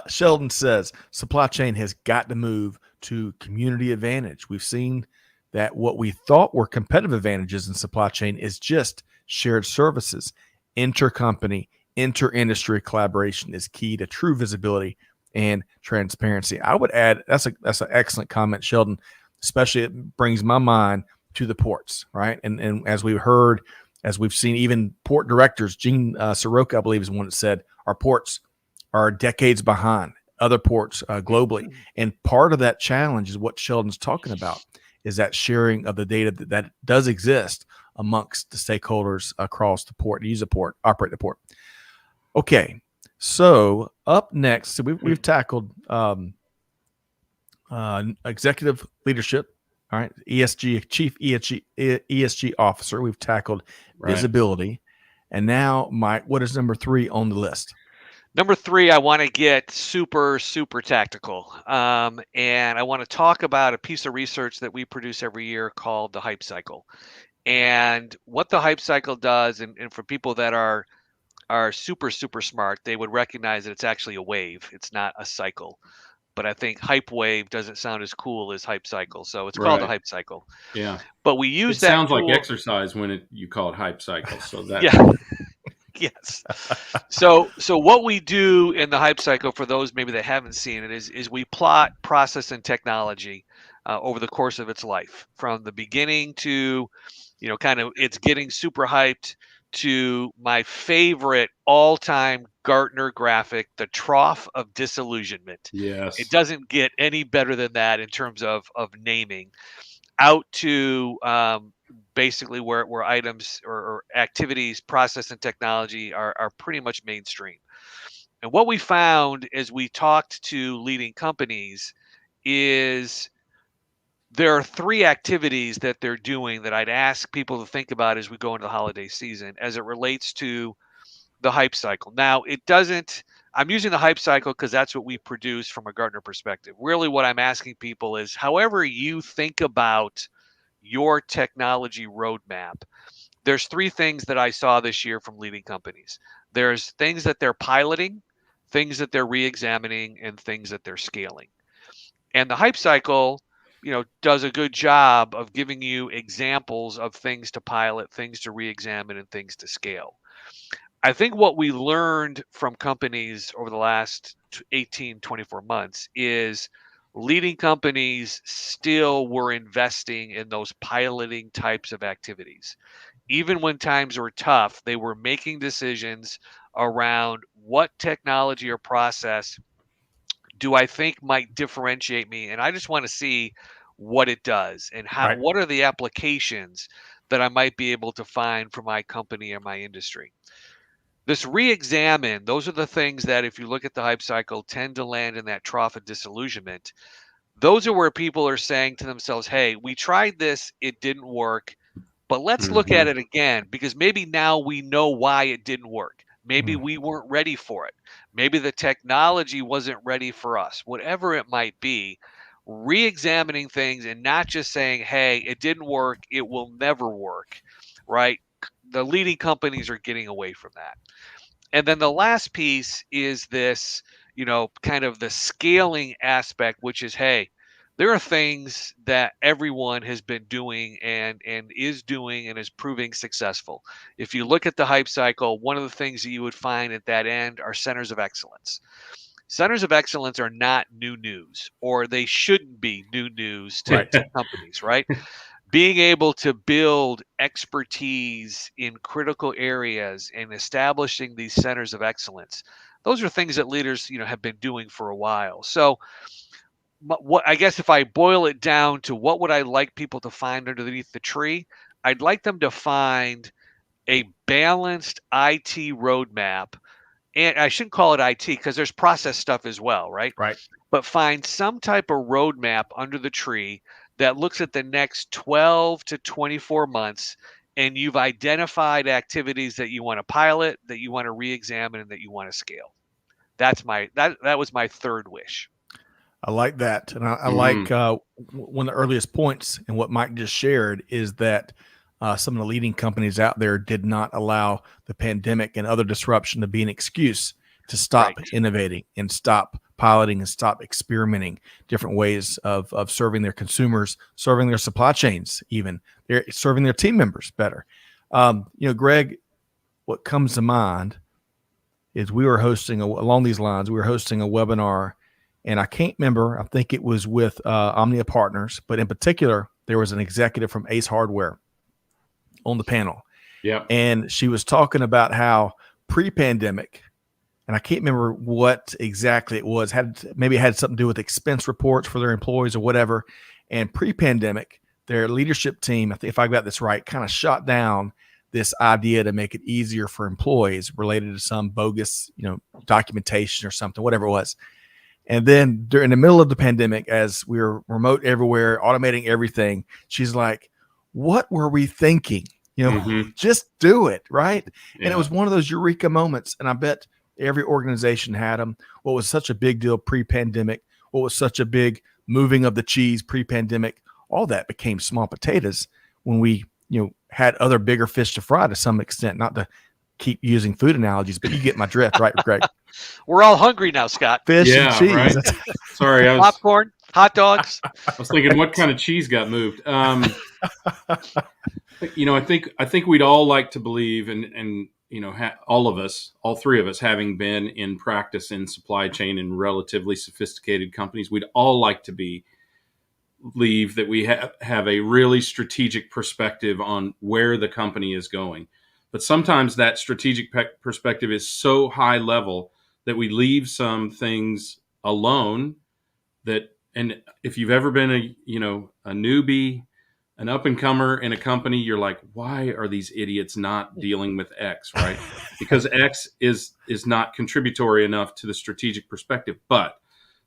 Sheldon says supply chain has got to move to community advantage. We've seen that what we thought were competitive advantages in supply chain is just shared services. Intercompany, inter-industry collaboration is key to true visibility and transparency. I would add that's an excellent comment, Sheldon. Especially it brings my mind to the ports, right? And as we've heard, as we've seen, even port directors, Gene Soroka, I believe, is one that said our ports are decades behind other ports globally. And part of that challenge is what Sheldon's talking about, is that sharing of the data that does exist amongst the stakeholders across the port, use the port, operate the port. Okay, so up next, so we've tackled executive leadership, all right, ESG, chief ESG officer. We've tackled visibility. And now, Mike, what is number 3 on the list? Number 3, I want to get super, super tactical. And I want to talk about a piece of research that we produce every year called the hype cycle. And what the hype cycle does, and for people that are super, super smart, they would recognize that it's actually a wave. It's not a cycle. But I think hype wave doesn't sound as cool as hype cycle. So it's called a hype cycle. Yeah. But we use that sounds like exercise when you call it hype cycle. So that Yes. So what we do in the hype cycle, for those maybe that haven't seen it, is we plot process and technology over the course of its life, from the beginning to, kind of it's getting super hyped, to my favorite all-time Gartner graphic, the trough of disillusionment. Yes. It doesn't get any better than that in terms of naming, out to basically where items or activities, process and technology are pretty much mainstream. And what we found as we talked to leading companies is there are 3 activities that they're doing that I'd ask people to think about as we go into the holiday season as it relates to the hype cycle. Now, I'm using the hype cycle because that's what we produce from a Gartner perspective. Really what I'm asking people is, however you think about your technology roadmap, there's 3 things that I saw this year from leading companies. There's things that they're piloting, things that they're re-examining, and things that they're scaling. And the hype cycle, does a good job of giving you examples of things to pilot, things to re-examine, and things to scale. I think what we learned from companies over the last 18, 24 months is leading companies still were investing in those piloting types of activities. Even when times were tough, they were making decisions around what technology or process do I think might differentiate me, and I just want to see what it does and what are the applications that I might be able to find for my company or my industry. This re-examine, those are the things that, if you look at the hype cycle, tend to land in that trough of disillusionment. Those are where people are saying to themselves, hey, we tried this, it didn't work, but let's look at it again, because maybe now we know why it didn't work. Maybe we weren't ready for it. Maybe the technology wasn't ready for us. Whatever it might be, re-examining things and not just saying, hey, it didn't work, it will never work, right? The leading companies are getting away from that. And then the last piece is this, kind of the scaling aspect, which is, hey, there are things that everyone has been doing and is doing and is proving successful. If you look at the hype cycle, one of the things that you would find at that end are centers of excellence. Centers of excellence are not new news, or they shouldn't be new news to companies, right? Being able to build expertise in critical areas and establishing these centers of excellence, those are things that leaders, have been doing for a while. So what, I guess if I boil it down to what would I like people to find underneath the tree, I'd like them to find a balanced IT roadmap. And I shouldn't call it IT because there's process stuff as well, right? Right. But find some type of roadmap under the tree that looks at the next 12 to 24 months, and you've identified activities that you want to pilot, that you want to re-examine, and that you want to scale. That's that was my third wish. I like that. And I like one of the earliest points in what Mike just shared is that some of the leading companies out there did not allow the pandemic and other disruption to be an excuse to stop innovating and stop piloting and stop experimenting different ways of serving their consumers, serving their supply chains, even they're serving their team members better. Greg, what comes to mind is we were hosting along these lines, we were hosting a webinar, and I can't remember, I think it was with Omnia Partners, but in particular, there was an executive from Ace Hardware on the panel. Yeah. And she was talking about how pre-pandemic, and I can't remember what exactly it was, maybe it had something to do with expense reports for their employees or whatever. And pre-pandemic, their leadership team, I think if I got this right, kind of shot down this idea to make it easier for employees related to some bogus, documentation or something, whatever it was. And then during the middle of the pandemic, as we were remote everywhere, automating everything, she's like, what were we thinking? Just do it. Right. Yeah. And it was one of those eureka moments. And I bet every organization had them. What was such a big deal pre-pandemic? What was such a big moving of the cheese pre-pandemic? All that became small potatoes when we, had other bigger fish to fry to some extent, not to keep using food analogies, but you get my drift, right, Greg? We're all hungry now, Scott. Fish and cheese. Right? Sorry, popcorn, hot dogs. I was thinking, what kind of cheese got moved? I think we'd all like to believe, and all three of us, having been in practice in supply chain in relatively sophisticated companies, we'd all like to believe that we have a really strategic perspective on where the company is going. But sometimes that strategic perspective is so high level that we leave some things alone and if you've ever been a newbie, an up and comer in a company, you're like, why are these idiots not dealing with X, right? Because X is not contributory enough to the strategic perspective. But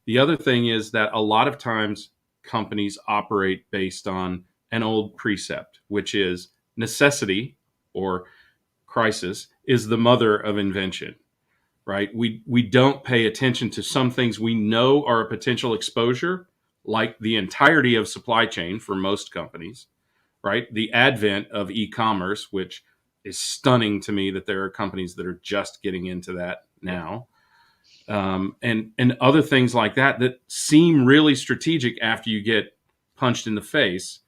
the other thing is that a lot of times companies operate based on an old precept, which is necessity or crisis is the mother of invention, right? We don't pay attention to some things we know are a potential exposure, like the entirety of supply chain for most companies, right? The advent of e-commerce, which is stunning to me that there are companies that are just getting into that now. And other things like that seem really strategic after you get punched in the face,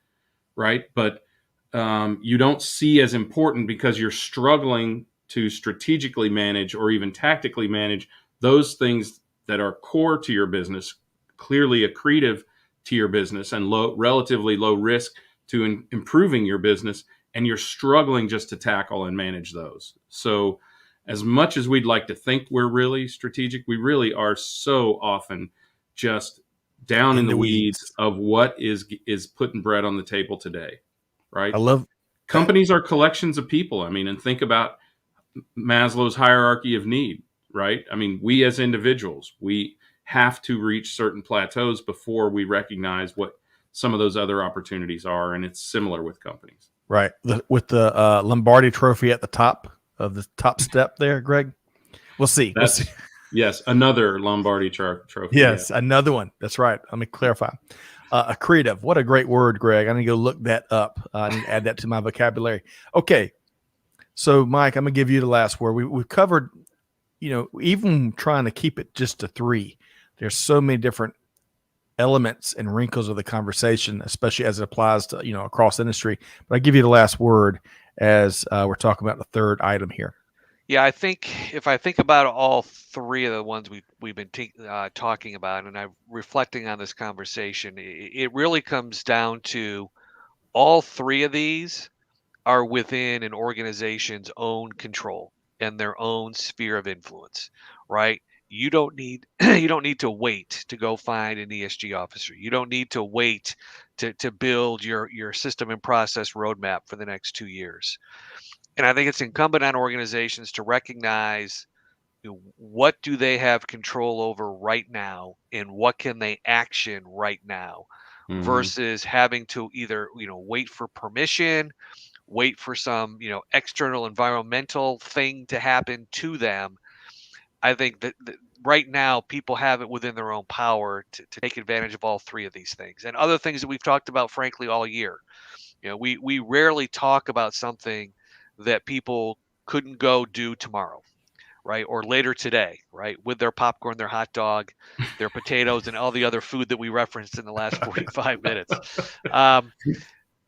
right? But you don't see as important because you're struggling to strategically manage or even tactically manage those things that are core to your business, clearly accretive to your business and relatively low risk to improving your business. And you're struggling just to tackle and manage those. So as much as we'd like to think we're really strategic, we really are so often just down in the weeds of what is putting bread on the table today, right? I love companies are collections of people. I mean, and think about Maslow's hierarchy of need, right? I mean, we as individuals, we have to reach certain plateaus before we recognize what some of those other opportunities are. And it's similar with companies. Right. With the Lombardi trophy at the top of the top step there, Greg. We'll see. Yes, another Lombardi trophy. Yes, another one. That's right. Let me clarify. Accretive. What a great word, Greg. I need to go look that up. I need to add that to my vocabulary. Okay. So, Mike, I'm going to give you the last word. We've covered, even trying to keep it just to 3. There's so many different elements and wrinkles of the conversation, especially as it applies to, across industry. But I give you the last word as we're talking about the third item here. Yeah, I think if I think about all three of the ones we've been talking about, and I'm reflecting on this conversation, it really comes down to all three of these are within an organization's own control and their own sphere of influence, right? You don't need you don't need to wait to go find an ESG officer. You don't need to wait to build your system and process roadmap for the next 2 years. And I think it's incumbent on organizations to recognize, what do they have control over right now and what can they action right now, versus having to either, wait for permission, wait for some, external environmental thing to happen to them. I think that right now people have it within their own power to take advantage of all three of these things and other things that we've talked about, frankly, all year. We rarely talk about something that people couldn't go do tomorrow, right? Or later today, right? With their popcorn, their hot dog, their potatoes, and all the other food that we referenced in the last 45 minutes.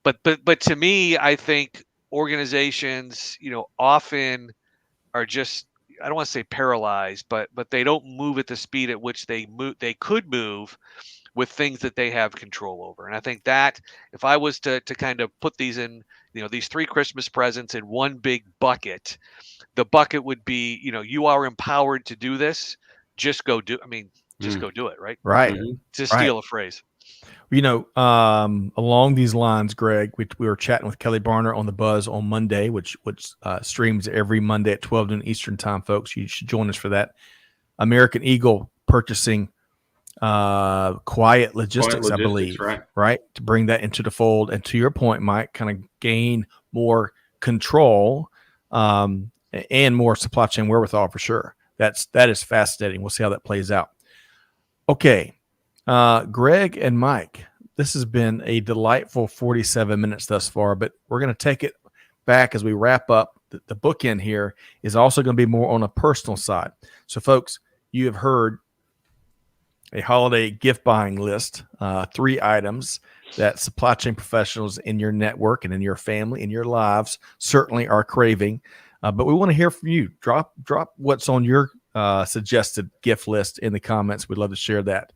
But to me, I think organizations, often are just, I don't want to say paralyzed, but they don't move at the speed at which they could move with things that they have control over. And I think that if I was to kind of put these in, these three Christmas presents in one big bucket, the bucket would be, you are empowered to do this. Just go do. Just go do it. Right. Right. To steal a phrase. Along these lines, Greg, we were chatting with Kelly Barner on the Buzz on Monday, which streams every Monday at 12 noon Eastern time, folks. You should join us for that. American Eagle purchasing Quiet Logistics, I believe, right, to bring that into the fold. And to your point, Mike, kind of gain more control and more supply chain wherewithal for sure. That is fascinating. We'll see how that plays out. Okay. Greg and Mike, this has been a delightful 47 minutes thus far, but we're going to take it back as we wrap up. The bookend here is also going to be more on a personal side. So, folks, you have heard a holiday gift buying list, 3 items that supply chain professionals in your network and in your family, in your lives, certainly are craving. But we want to hear from you. Drop what's on your suggested gift list in the comments. We'd love to share that.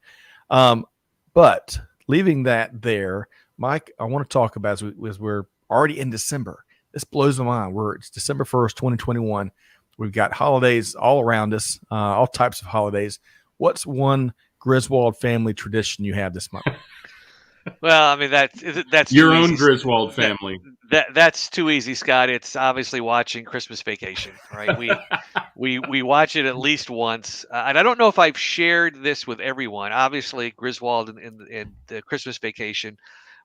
But leaving that there, Mike, I want to talk about as we're already in December. This blows my mind. It's December 1st, 2021. We've got holidays all around us, all types of holidays. What's one Griswold family tradition you have this month? Well, that's your own Griswold family. That's too easy, Scott. It's obviously watching Christmas Vacation, right? We watch it at least once, and I don't know if I've shared this with everyone. Obviously, Griswold and the Christmas Vacation,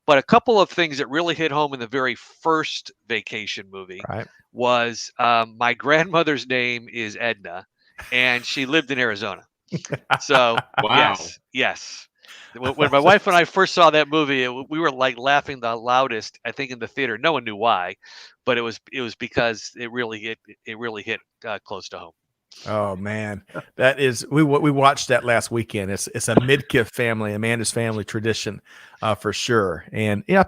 but a couple of things that really hit home in the very first Vacation movie was my grandmother's name is Edna, and she lived in Arizona. So wow. Yes. When my wife and I first saw that movie, we were like laughing the loudest, I think, in the theater. No one knew why, but it was because it really hit close to home. Oh man, that is we watched that last weekend. It's a Midkiff family, Amanda's family tradition, for sure. And yeah,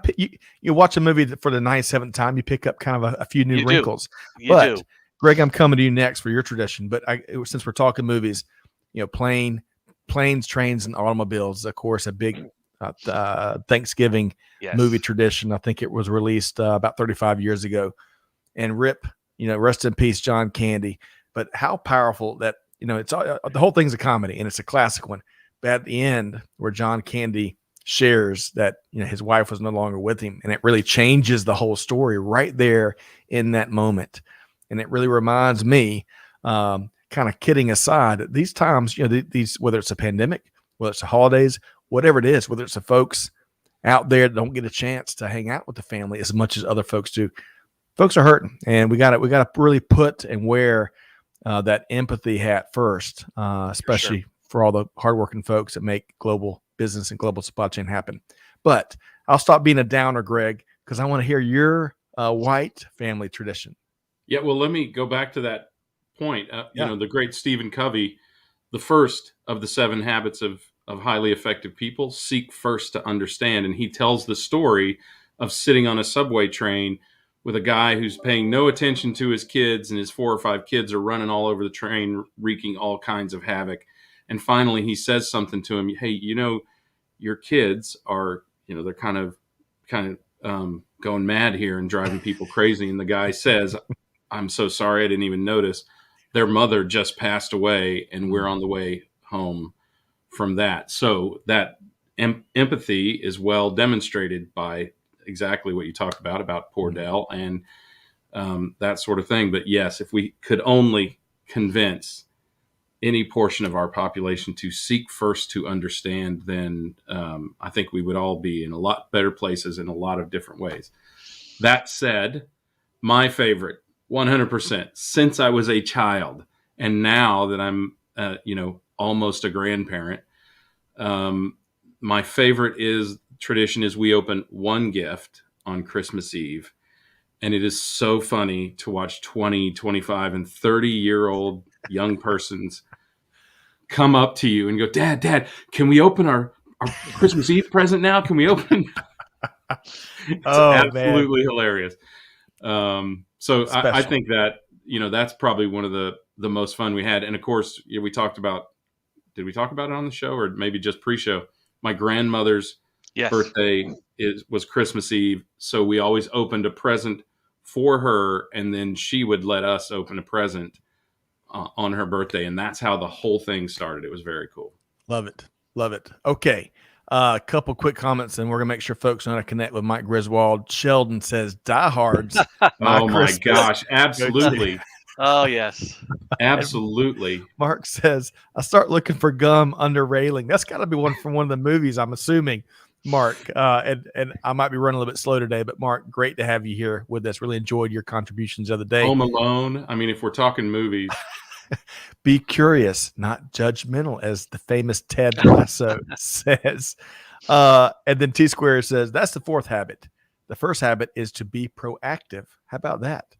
you watch a movie for the 97th time, you pick up kind of a few new wrinkles. You do. Greg, I'm coming to you next for your tradition. But since we're talking movies, planes, trains, and automobiles, of course, a big Thanksgiving movie tradition. I think it was released about 35 years ago. And rest in peace, John Candy. But how powerful that, it's the whole thing's a comedy, and it's a classic one. But at the end, where John Candy shares that his wife was no longer with him, and it really changes the whole story right there in that moment. And it really reminds me, kind of kidding aside, these times, these, whether it's a pandemic, whether it's the holidays, whatever it is, whether it's the folks out there that don't get a chance to hang out with the family as much as other folks do, folks are hurting, and we got to really put and wear that empathy hat first, especially for all the hardworking folks that make global business and global supply chain happen. But I'll stop being a downer, Greg, because I want to hear your white family tradition. Yeah, well, let me go back to that point. The great Stephen Covey, the first of the 7 habits of of highly effective people seek first to understand. And he tells the story of sitting on a subway train with a guy who's paying no attention to his kids, and his 4 or 5 kids are running all over the train, wreaking all kinds of havoc. And finally, he says something to him. Hey, your kids are, they're kind of going mad here and driving people crazy. And the guy says, I'm so sorry, I didn't even notice. Their mother just passed away, and we're on the way home from that. So that empathy is well demonstrated by exactly what you talked about poor Dell and that sort of thing. But yes, if we could only convince any portion of our population to seek first to understand, then I think we would all be in a lot better places in a lot of different ways. That said, my favorite, 100%, since I was a child, and now that I'm, almost a grandparent, my favorite tradition is we open one gift on Christmas Eve. And it is so funny to watch 20, 25, and 30-year-old young persons come up to you and go, Dad, can we open our Christmas Eve present now? Can we open? It's absolutely hilarious. So I think that, that's probably one of the most fun we had. And of course, we talked about, did we talk about it on the show or maybe just pre-show? My grandmother's birthday was Christmas Eve. So we always opened a present for her, and then she would let us open a present on her birthday. And that's how the whole thing started. It was very cool. Love it. Okay. A couple quick comments, and we're going to make sure folks know how to connect with Mike Griswold. Sheldon says, diehards. Oh my gosh. Absolutely. Oh, yes. Absolutely. Mark says, I start looking for gum under railing. That's got to be one from one of the movies, I'm assuming, Mark. And I might be running a little bit slow today, but Mark, great to have you here with us. Really enjoyed your contributions the other day. Home Alone. I mean, if we're talking movies. Be curious, not judgmental, as the famous Ted Lasso says. And then T-Square says, that's the 4th habit. The first habit is to be proactive. How about that?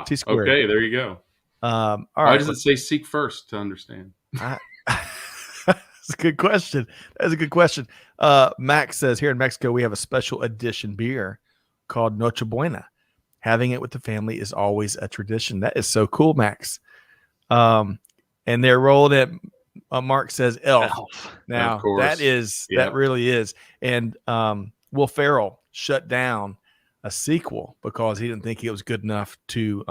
T-Square. Okay, there you go. All right. Why does it say seek first to understand? That's a good question. Max says, here in Mexico, we have a special edition beer called Noche Buena. Having it with the family is always a tradition. That is so cool, Max. And they're rolling it. Mark says Elf. Now that really is. And Will Ferrell shut down a sequel because he didn't think it was good enough to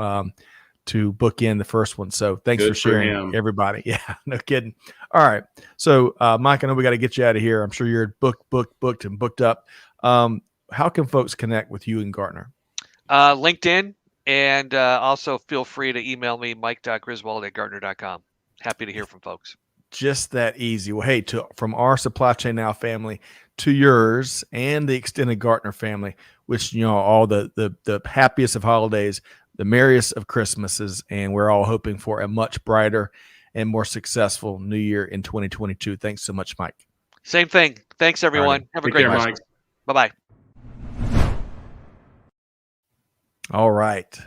book in the first one. So thanks for sharing, everybody. Yeah, no kidding. All right. So Mike, I know we got to get you out of here. I'm sure you're booked and booked up. How can folks connect with you and Gartner? LinkedIn. And also feel free to email me, mike.griswold@gartner.com. Happy to hear from folks. Just that easy. Well, hey, from our Supply Chain Now family to yours and the extended Gartner family, wishing you all the happiest of holidays, the merriest of Christmases, and we're all hoping for a much brighter and more successful new year in 2022. Thanks so much, Mike. Same thing. Thanks, everyone. Right. Have a great Christmas. Bye-bye. All right,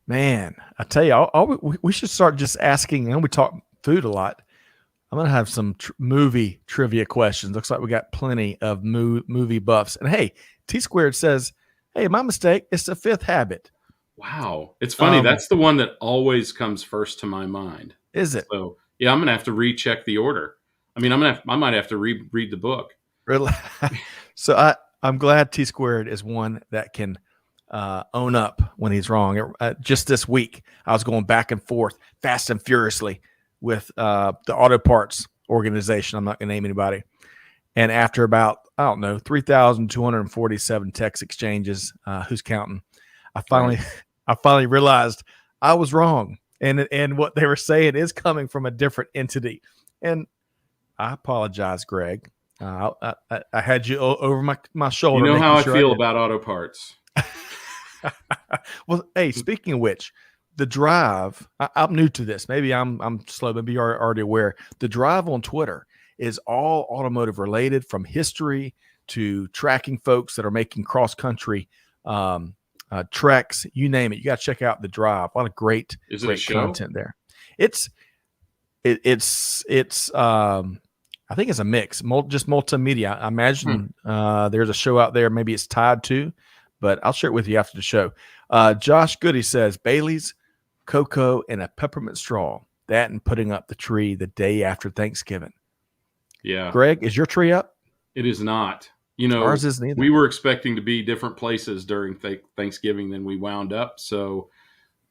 man. I tell you, we should start just asking. And we talk food a lot. I'm gonna have some movie trivia questions. Looks like we got plenty of movie buffs. And hey, T-Squared says, "Hey, my mistake. It's the 5th habit." Wow, it's funny. That's the one that always comes first to my mind. Is it? So yeah, I'm gonna have to recheck the order. I mean, I might have to read the book. Really? So I'm glad T-Squared is one that can own up when he's wrong. Just this week, I was going back and forth fast and furiously with the auto parts organization. I'm not going to name anybody. And after about, 3,247 text exchanges, who's counting? I finally realized I was wrong. And what they were saying is coming from a different entity. And I apologize, Greg. I had you over my shoulder. You know how I feel about auto parts. Well, hey, speaking of which, the drive, I'm new to this. Maybe I'm slow. Maybe you're already aware. The drive on Twitter is all automotive related, from history to tracking folks that are making cross-country treks, you name it. You got to check out the drive. A lot of great content there. I I think it's a mix, just multimedia. I imagine there's a show out there. Maybe it's tied to, but I'll share it with you after the show. Josh Goody says Bailey's, cocoa, and a peppermint straw. That and putting up the tree the day after Thanksgiving. Yeah. Greg, is your tree up? It is not. Ours isn't either. We were expecting to be different places during Thanksgiving than we wound up. So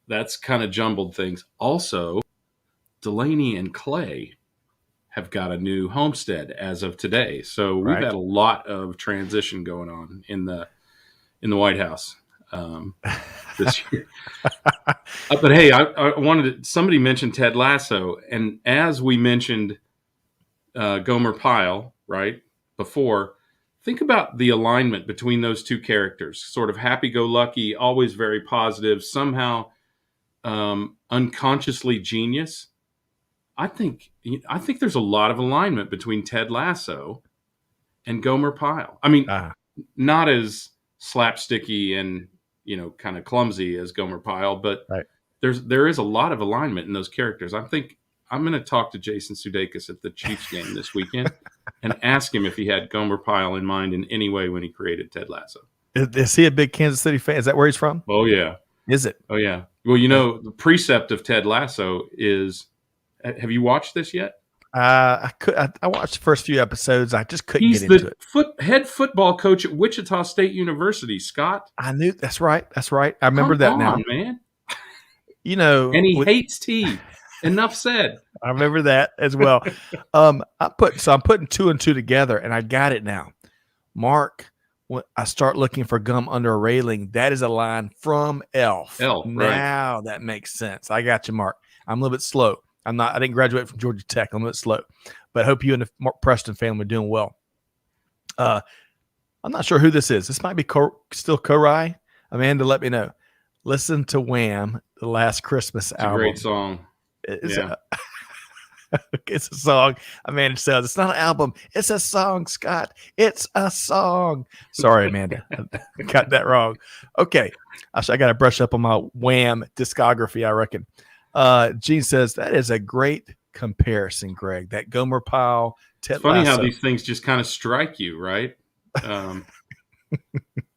that's kind of jumbled things. Also, Delaney and Clay have got a new homestead as of today. So we've had a lot of transition going on in the White House this year. But hey, I wanted to, somebody mentioned Ted Lasso, and as we mentioned Gomer Pyle, right, before, think about the alignment between those two characters, sort of happy-go-lucky, always very positive, somehow unconsciously genius. I think there's a lot of alignment between Ted Lasso and Gomer Pyle. I mean, not as slapsticky and kind of clumsy as Gomer Pyle, but there is a lot of alignment in those characters. I think I'm going to talk to Jason Sudeikis at the Chiefs game this weekend and ask him if he had Gomer Pyle in mind in any way when he created Ted Lasso. Is he a big Kansas City fan? Is that where he's from? Oh yeah. Is it? Oh yeah. Well, the precept of Ted Lasso is. Have you watched this yet? I watched the first few episodes. I just couldn't get into it. He's the head football coach at Wichita State University, Scott. I knew that's right. I remember that now, man. And he hates tea. Enough said. I remember that as well. I'm putting two and two together, and I got it now. Mark, when I start looking for gum under a railing, that is a line from Elf. Now right. That makes sense. I got you, Mark. I'm a little bit slow. I didn't graduate from Georgia Tech. I'm a bit slow, but I hope you and the Mark Preston family are doing well. I'm not sure who this is. This might be still Korai. Amanda, let me know. Listen to Wham, the Last Christmas album. A great song. It's a song. Amanda says it's not an album. It's a song, Scott. It's a song. Sorry, Amanda. I got that wrong. Okay. I got to brush up on my Wham discography, I reckon. Gene says that is a great comparison, Greg. That Gomer Pyle, Ted It's funny Lasso. How these things just kind of strike you, right?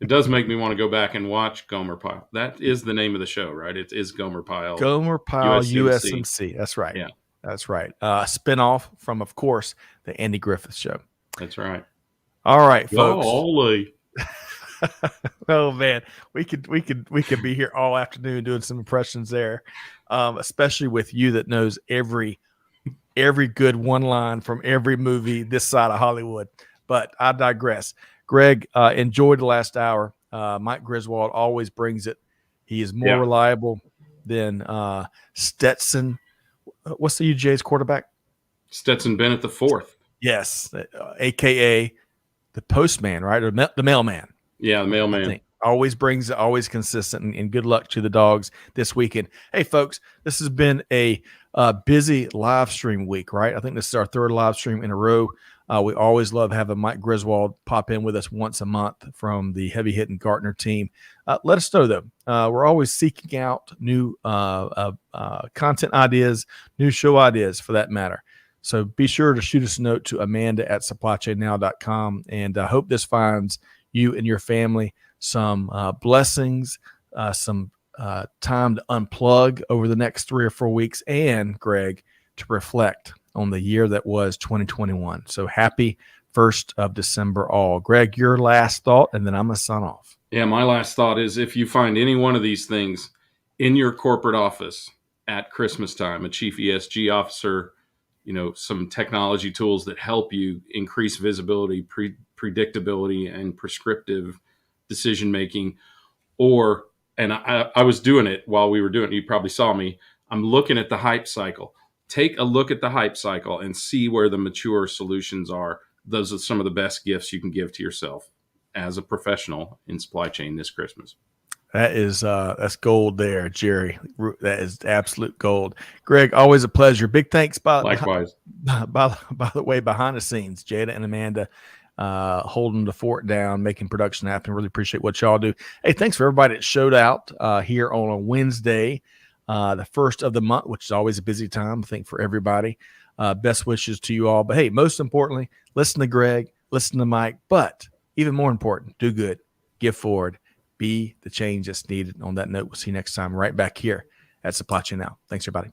It does make me want to go back and watch Gomer Pyle. That is the name of the show, right? It is Gomer Pyle. Gomer Pyle USMC. That's right. Yeah, that's right. Spinoff from, of course, the Andy Griffith Show. That's right. All right, folks. Holy. Oh man, we could be here all afternoon doing some impressions there, especially with you that knows every good one line from every movie this side of Hollywood. But I digress. Greg, enjoyed the last hour. Mike Griswold always brings it. He is more reliable than Stetson. What's the UGA's quarterback? Stetson Bennett the fourth. Yes, AKA the postman, right, or the mailman. Yeah, the mailman. Always consistent, and good luck to the dogs this weekend. Hey, folks, this has been a busy live stream week, right? I think this is our third live stream in a row. We always love having Mike Griswold pop in with us once a month from the heavy-hitting Gartner team. Let us know, though. We're always seeking out new content ideas, new show ideas for that matter. So be sure to shoot us a note to amanda@supplychainnow.com, and I hope this finds you and your family some blessings, some time to unplug over the next 3 or 4 weeks, and Greg, to reflect on the year that was 2021. So happy 1st of December all. Greg, your last thought, and then I'm going to sign off. Yeah, my last thought is if you find any one of these things in your corporate office at Christmas time, a chief ESG officer, some technology tools that help you increase visibility, predictability, and prescriptive decision-making, and I was doing it while we were doing it. You probably saw me. I'm looking at the hype cycle. Take a look at the hype cycle and see where the mature solutions are. Those are some of the best gifts you can give to yourself as a professional in supply chain this Christmas. That is that's gold there, Jerry. That is absolute gold. Greg, always a pleasure. Big thanks. Likewise. By the way, behind the scenes, Jada and Amanda holding the fort down, making production happen. Really appreciate what y'all do. Hey, thanks for everybody that showed out here on a Wednesday, the first of the month, which is always a busy time, I think, for everybody. Best wishes to you all. But hey, most importantly, listen to Greg, listen to Mike, but even more important, do good, give forward, be the change that's needed. On that note, we'll see you next time right back here at Supply Chain Now. Thanks, everybody.